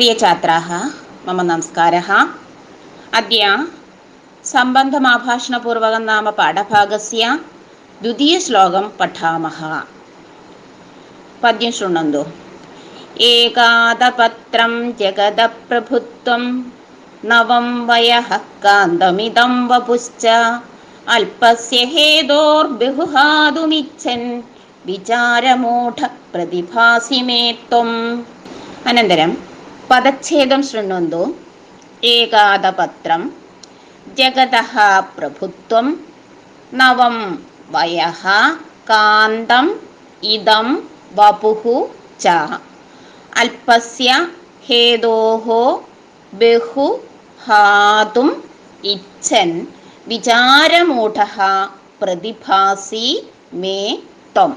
प्रिय छात्राः, मम नमस्कारः। अद्य सम्बन्धमाभाषणपूर्वकं नाम पाठभागस्य द्वितीयश्लोकं पठामः। पद्यं शृण्वन्तु। एकादपत्रं जगदप्रभुत्वं नवं वयः कान्तमिदं वपुश्च अल्पस्य हेतोर्बहुहातुमिच्छन् विचारमूढः प्रतिभासि मे त्वम्। अनन्तरं पदच्छेदं शृण्वन्तु। एकादपत्रं जगतः प्रभुत्वं नवं वयः कान्तम् इदं वपुः च अल्पस्य हेतोः बहु हातुम् इच्छन् विचारमूढः प्रतिभासि मे त्वम्।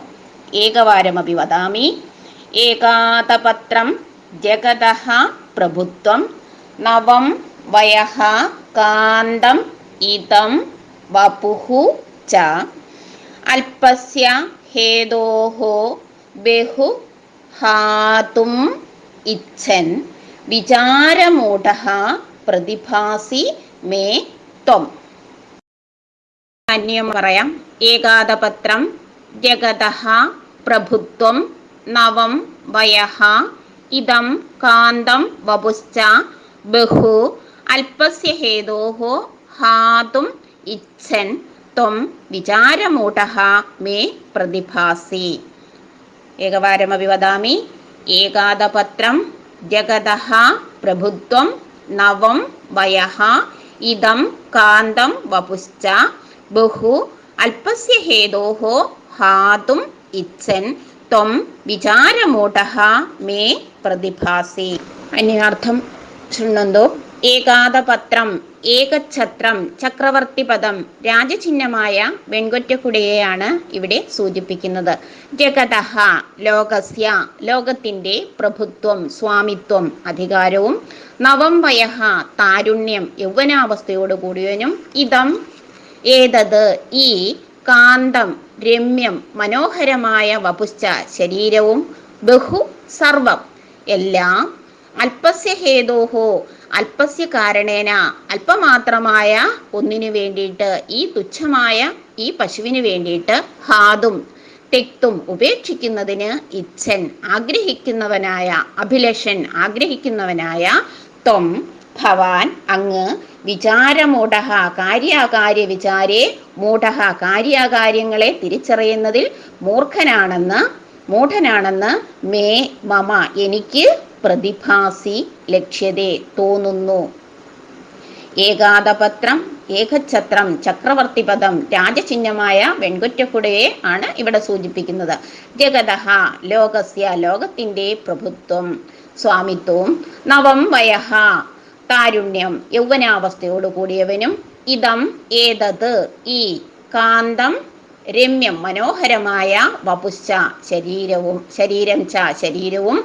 एकवारमपि वदामि। एकादपत्रं जगतः प्रभुत्वं नवं वयः कान्तम् इदं वपुः च अल्पस्य हेतोः बहु हातुम् इच्छन् विचारमूढः प्रतिभासि मे त्वम्। अन्यं പറയാം. ഏകാദപത്രം ജഗതഃ പ്രഭുത്വം നവം വയഃ ഇദം കാന്തം വപുശ്ച ബഹു അല്പസ്യ ഹേതോഃ ഹാതും ഇച്ഛൻ ത്വം വിചാരമൂഢഃ മേ പ്രതിഭാസി. ഏകവാരമപി വദാമി. ഏകാദപത്രം ജഗതഃ പ്രഭുത്വം നവം വയഃ ഇദം കാന്തം വപുശ്ച ബഹു അല്പസ്യ ഹേതോഃ ഹാതും ഇച്ഛൻ ത്വം വിചാരമൂഢഃ മേ പ്രതിഭാസി. അന്യാർത്ഥം ശൃണ്വന്തു. ഏകാദപത്രം ഏകഛത്രം ചക്രവർത്തിപദം രാജചിഹ്നമായ വെൺകൊറ്റക്കുടയെയാണ് ഇവിടെ സൂചിപ്പിക്കുന്നത്. ജഗതഃ ലോകസ്യ ലോകത്തിൻ്റെ പ്രഭുത്വം സ്വാമിത്വം അധികാരവും നവം വയഃ താരുണ്യം യൗവനാവസ്ഥയോട് കൂടിയവനും ഇതം ഏതത് ഈ കാന്തം രമ്യം മനോഹരമായ വപുശ്ച ശരീരവും ബഹു സർവം എല്ലാം അല്പസ്യ ഹേതോഹോ അല്പസ്യ കാരണേന അല്പമാത്രമായ ഒന്നിനു വേണ്ടിയിട്ട് ഈ തുച്ഛമായ ഈ പശുവിന് വേണ്ടിയിട്ട് ഹാതും തെക്തും ഉപേക്ഷിക്കുന്നതിന് ഇച്ഛൻ ആഗ്രഹിക്കുന്നവനായ അഭിലഷൻ ആഗ്രഹിക്കുന്നവനായ ത്വം ഭവാൻ അങ്ങ് വിചാരമൂഢഃ കാര്യാകാര്യ വിചാരേ മൂഢഃ കാര്യാകാര്യങ്ങളെ തിരിച്ചറിയുന്നതിൽ മൂഢനാണെന്ന് മേ മമ എനിക്ക് പ്രതിഭാസി ലക്ഷ്യതേ തോന്നുന്നു. ഏകാദപത്രം ഏകഛത്രം ചക്രവർത്തിപദം രാജചിഹ്നമായ വെൺകൊറ്റക്കുടയെ ആണ് ഇവിടെ സൂചിപ്പിക്കുന്നത്. ജഗതഃ ലോകസ്യ ലോകത്തിൻ്റെ പ്രഭുത്വം സ്വാമിത്വവും നവം വയഃ താരുണ്യം യൗവനാവസ്ഥയോട് കൂടിയവനും ഇതം ഏതത് ഈ കാന്തം രമ്യം മനോഹരമായ വപുശ്ച ശരീരവും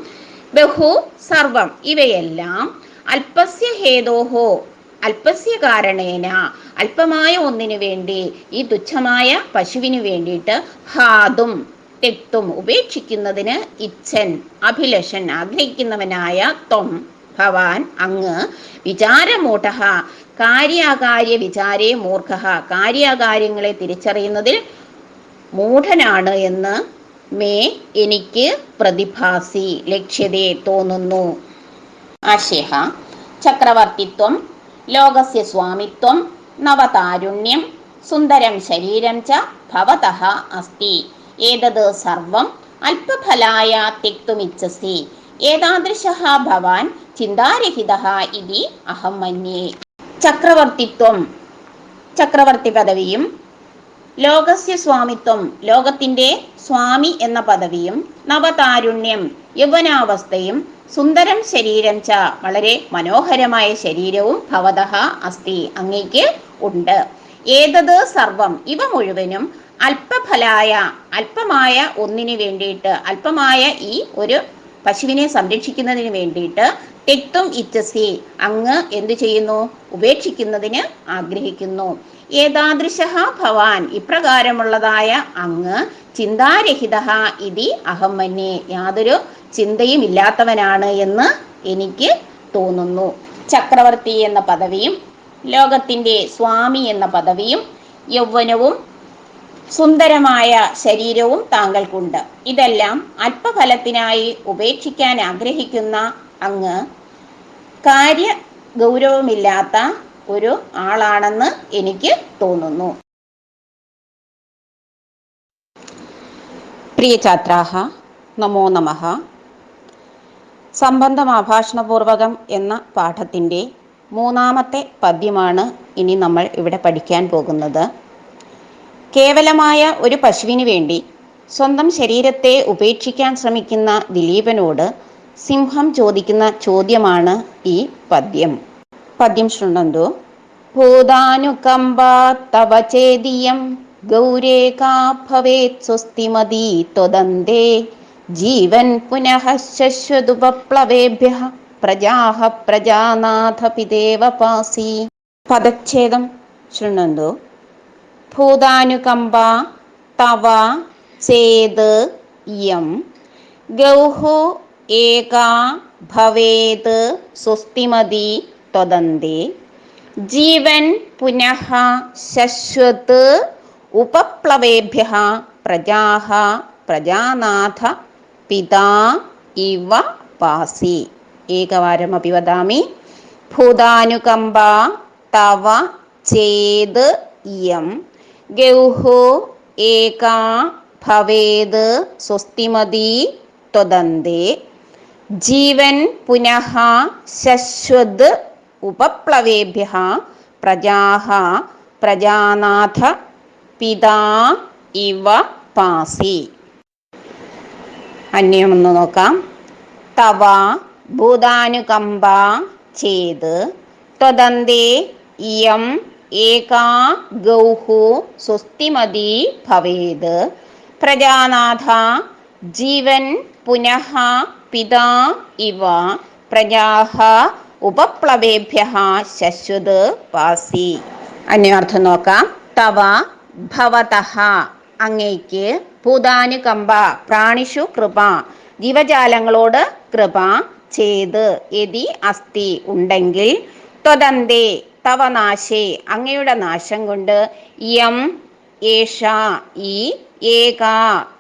ബഹു സർവം ഇവയെല്ലാം അല്പസ്യ ഹേതോഹോ അല്പസ്യ കാരണേന അല്പമായ ഒന്നിനു വേണ്ടി ഈ തുച്ഛമായ പശുവിന് വേണ്ടിയിട്ട് ഹാതും തെക്തും ഉപേക്ഷിക്കുന്നതിന് ഇച്ഛൻ അഭിലഷൻ ആഗ്രഹിക്കുന്നവനായ ത്വം ഭവാൻ അങ്ങ് വിചാരമൂഢഃ കാര്യാകാര്യ വിചാരേ മൂർഖഃ കാര്യാകാര്യങ്ങളെ തിരിച്ചറിയുന്നതിൽ മൂഢനാണ് എന്ന് മേ എനിക്ക് പ്രതിഭാസി ലക്ഷ്യതേ തോന്നുന്നു. ആശയഃ ചക്രവർത്തിത്വം ലോകസ്യ സ്വാമിത്വം നവതാരുണ്യം സുന്ദരം ശരീരം ച ഭവതഃ അസ്തി ഏതത് സർവം അല്പഫലായ തെക്തുമിച്ഛസി ഏതാദൃശഃ ഭവാൻ ചിന്താരഹിതഃ ഇതി അഹം മന്യേ. ചക്രവർത്തിത്വം ചക്രവർത്തി പദവിയും ലോകസ്യ സ്വാമിത്വം ലോകത്തിൻ്റെ സ്വാമി എന്ന പദവിയും നവതാരുണ്യം യൗവനാവസ്ഥയും സുന്ദരം ശരീരം ച വളരെ മനോഹരമായ ശരീരവും ഭവതഃ അസ്തി അങ്ങേക്ക് ഉണ്ട്. ഏതത് സർവം ഇവ മുഴുവനും അല്പഫലായ അല്പമായ ഒന്നിനു വേണ്ടിയിട്ട് അല്പമായ ഈ ഒരു പശുവിനെ സംരക്ഷിക്കുന്നതിന് വേണ്ടിയിട്ട് തെക്തും ഇച്ഛസി അങ്ങ് എന്തു ചെയ്യുന്നു ഉപേക്ഷിക്കുന്നതിന് ആഗ്രഹിക്കുന്നു. ഏതാദൃശഃ ഭവാൻ ഇപ്രകാരമുള്ളതായ അങ്ങ് ചിന്താരഹിതഃ ഇതി അഹം മന്യേ യാതൊരു ചിന്തയും ഇല്ലാത്തവനാണ് എന്ന് എനിക്ക് തോന്നുന്നു. ചക്രവർത്തി എന്ന പദവിയും ലോകത്തിൻ്റെ സ്വാമി എന്ന പദവിയും യൗവനവും സുന്ദരമായ ശരീരവും താങ്കൾക്കുണ്ട്. ഇതെല്ലാം അല്പഫലത്തിനായി ഉപേക്ഷിക്കാൻ ആഗ്രഹിക്കുന്ന അങ്ങ് കാര്യ ഗൗരവമില്ലാത്ത ഒരു ആളാണെന്ന് എനിക്ക് തോന്നുന്നു. പ്രിയ ഛാത്രാഃ, നമോ നമഃ. സംബന്ധമാഭാഷണപൂർവകം എന്ന പാഠത്തിൻ്റെ മൂന്നാമത്തെ പദ്യമാണ് ഇനി നമ്മൾ ഇവിടെ പഠിക്കാൻ പോകുന്നത്. കേവലമായ ഒരു പശുവിന് വേണ്ടി സ്വന്തം ശരീരത്തെ ഉപേക്ഷിക്കാൻ ശ്രമിക്കുന്ന ദിലീപനോട് സിംഹം ചോദിക്കുന്ന ചോദ്യമാണ് ഈ പദ്യം. പദ്യം ശൃണ്വന്തു. ഭൂതാനുകമ്പാ തവ ചേദിയം ഗൗരേകാ ഭവേത് സ്വസ്തിമതി ത്വദന്തേ ജീവൻ പുനഃ ശശ്വതുപപ്ലവേഭ്യഃ പ്രജാഃ പ്രജാനാഥ പിതേവ പാസി. പദച്ഛേദം ശൃണ്വന്തു. ഭൂതാനുകമ്പാ തവ ചേത് യം ഗൗഃ ഏകാ ഭവേത് സ്വസ്തിമതി ത്വദന്തേ ജീവൻ പുനഃ ശശ്വത് ഉപപ്ലവേഭ്യഃ പ്രജാഃ പ്രജാനാഥ പിതാ ഇവ പാസി. ഏകവാരമപി വദാമി. ഭൂതാനുകമ്പാ തവ ചേത് യം ഗൗഃ ഏകാ ഭവേത് സ്വസ്തിമതി ത്വദന്തേ ജീവൻ പുനഃ ശശ്വത് ഉപപ്ലവേഭ്യഃ പ്രജാഃ പ്രജാനാഥ പിതാ ഇവ പാസി. അന്യമൊന്ന് നോക്കാം. തവ ഭൂതാനുകമ്പാ ചേത് ത്വദന്തേ യം ഏകാ ഗൗഃ സ്വസ്തിമതി ഭവേത് പ്രജാനാഥ ജീവൻ പുനഃ പിതാ ഇവ പ്രജാഃ ഉപപ്ലവേഭ്യഃ ശശ്വത് പാസി. അന്യാർത്ഥം നോക്കാം. തവ ഭവതഃ അങ്ങയ്ക്ക് ഭൂതാനുകമ്പ പ്രാണിഷു കൃപ ജീവജാലങ്ങളോട് കൃപ ചേത് യതി അസ്തി ഉണ്ടെങ്കിൽ ത്വദന്തേ തവ നാശേ അങ്ങയുടെ നാശം കൊണ്ട് യം ഏഷ ഈ ഏക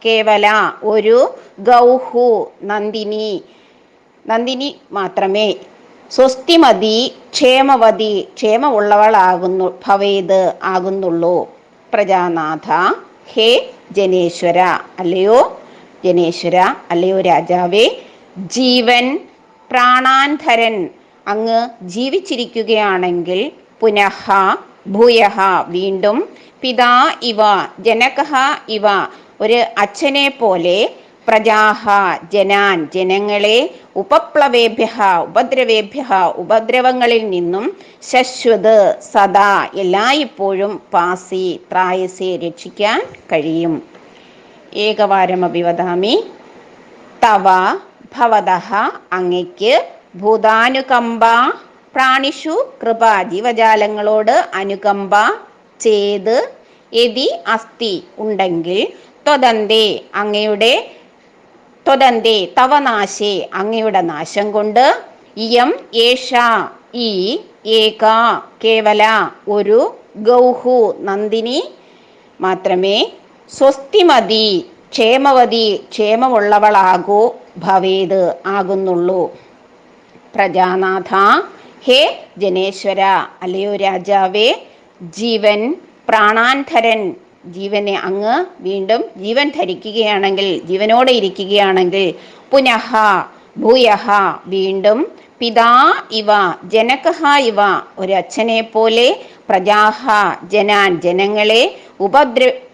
കേവല ഒരു ഗൗഃ നന്ദിനി മാത്രമേ സ്വസ്തിമതി ക്ഷേമവതി ക്ഷേമമുള്ളവളാകുന്നു ഭവേത് ആകുന്നുള്ളൂ. പ്രജാനാഥ ഹേ ജനേശ്വര അല്ലയോ ജനേശ്വര അല്ലയോ രാജാവേ ജീവൻ പ്രാണാന്ധരൻ അങ്ങ് ജീവിച്ചിരിക്കുകയാണെങ്കിൽ പുനഃ ഭൂയഃ വീണ്ടും പിതാ ഇവ ജനകഃ ഇവ ഒരു അച്ഛനെ പോലെ പ്രജാഃ ജനാൻ ജനങ്ങളെ ഉപപ്ലവേഭ്യഃ ഉപദ്രവേഭ്യഃ ഉപദ്രവങ്ങളിൽ നിന്നും ശശ്വത് സദാ എല്ലായ്പ്പോഴും പാസി ത്രായസെ രക്ഷിക്കാൻ കഴിയും. ഏകവാരമപി വദാമി. തവ ഭവതഃ അങ്ങയ്ക്ക് ഭൂതാനുകമ്പ പ്രാണിഷു കൃപ ജീവജാലങ്ങളോട് അനുകമ്പ ചേത് യതി അസ്തി ഉണ്ടെങ്കിൽ ത്വദന്തേ അങ്ങയുടെ ത്വദന്തേ തവ നാശേ അങ്ങയുടെ നാശം കൊണ്ട് ഇയം ഏഷ ഈ ഏക കേവല ഒരു ഗൗഃ നന്ദിനി മാത്രമേ സ്വസ്തിമതി ക്ഷേമവതി ക്ഷേമമുള്ളവളാകൂ ഭവേത് ആകുന്നുള്ളൂ. പ്രജാനാഥ ഹേ ജനേശ്വര അല്ലയോ രാജാവേ ജീവൻ പ്രാണാന്ധരൻ ജീവനെ അങ്ങ് വീണ്ടും ജീവൻ ധരിക്കുകയാണെങ്കിൽ ജീവനോടെ ഇരിക്കുകയാണെങ്കിൽ പുനഃ ഭൂയഃ വീണ്ടും പിതാ ഇവ ജനകഃ ഇവ ഒരു അച്ഛനെ പോലെ പ്രജാഃ ജനാൻ ജനങ്ങളെ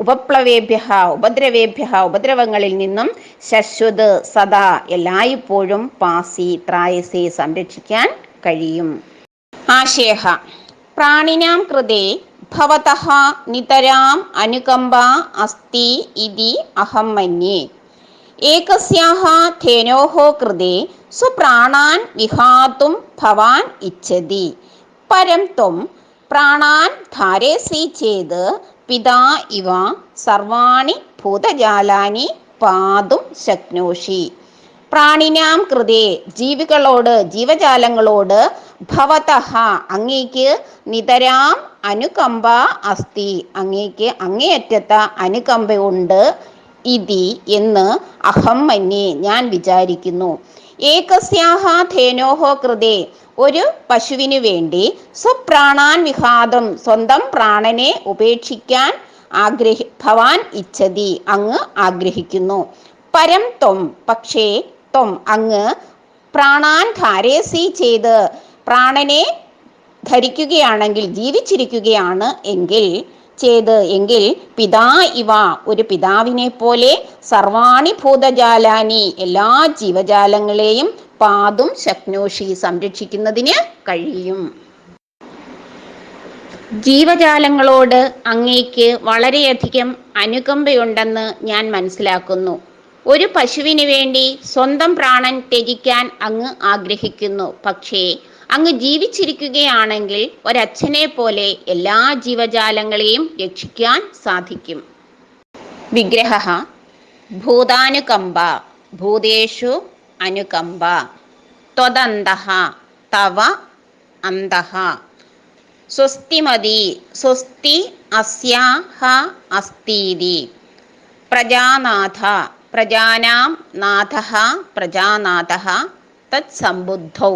ഉപപ്ലവേഭ്യഃ ഉപദ്രവേഭ്യഃ ഉപദ്രവങ്ങളിൽ നിന്നും ശശ്വത് സദാ എല്ലായ്പ്പോഴും പാസി ത്രായസെ സംരക്ഷിക്കാൻ കഴിയും. ആശയഃ പ്രാണിനാം കൃതേ ഭവതഃ നിതരാം അനുകമ്പ അസ്തി ഇതി അഹം മന്യേ. ഏകസ്യാഃ ധേനോഃ കൃതേ സ്വപ്രാണാൻ വിഹാതും ഭവാൻ ഇച്ഛതി. പരം ത്വം പ്രാണാൻ ധാരയസി ചേത് പിതാ ഇവ സർവാണി ഭൂതജാലാനി പാതും ശക്നോഷി. പ്രാണിനാം കൃതേ ജീവികളോട് ജീവജാലങ്ങളോട് ഭവതഃ അങ്ങേക്ക് നിതരാം അനുകമ്പ അസ്തി അങ്ങേക്ക് അങ്ങേയറ്റത്ത അനുകമ്പയുണ്ട് ഇതി എന്ന് അഹം മന്യേ ഞാൻ വിചാരിക്കുന്നു. ഏകസ്യാഹ ധേനോഹോ കൃതേ ഒരു പശുവിനു വേണ്ടി സ്വപ്രാണാൻ വിഘാതം സ്വന്തം പ്രാണനെ ഉപേക്ഷിക്കാൻ ഭവാൻ ഇച്ഛതി അങ്ങ് ആഗ്രഹിക്കുന്നു. പരം ത്വം പക്ഷേ ത്വം അങ്ങ് പ്രാണാൻ ധാരേസി ചെയ്ത് പ്രാണനെ ധരിക്കുകയാണെങ്കിൽ ജീവിച്ചിരിക്കുകയാണ് എങ്കിൽ പിതാ ഇവ ഒരു പിതാവിനെ പോലെ സർവാണി ഭൂതജാലാനി എല്ലാ ജീവജാലങ്ങളെയും പാതും ശക്നോഷി സംരക്ഷിക്കുന്നതിന് കഴിയും. ജീവജാലങ്ങളോട് അങ്ങേക്ക് വളരെയധികം അനുകമ്പയുണ്ടെന്ന് ഞാൻ മനസ്സിലാക്കുന്നു. ഒരു പശുവിന് വേണ്ടി സ്വന്തം പ്രാണൻ ത്യജിക്കാൻ അങ്ങ് ആഗ്രഹിക്കുന്നു. പക്ഷേ അങ്ങ് ജീവിച്ചിരിക്കുകയാണെങ്കിൽ ഒരച്ഛനെ പോലെ എല്ലാ ജീവജാലങ്ങളെയും രക്ഷിക്കാൻ സാധിക്കും. വിഗ്രഹഃ ഭൂതാനുകമ്പ ഭൂതേഷു അനുകമ്പ ത്വദന്തഃ തവ അന്തഃ സ്വസ്തിമതി സ്വസ്തി അസ്യാഹ അസ്തീതി പ്രജാനാഥ പ്രജാനാം നാഥഃ പ്രജാനാഥഃ തത്സംബുദ്ധൗ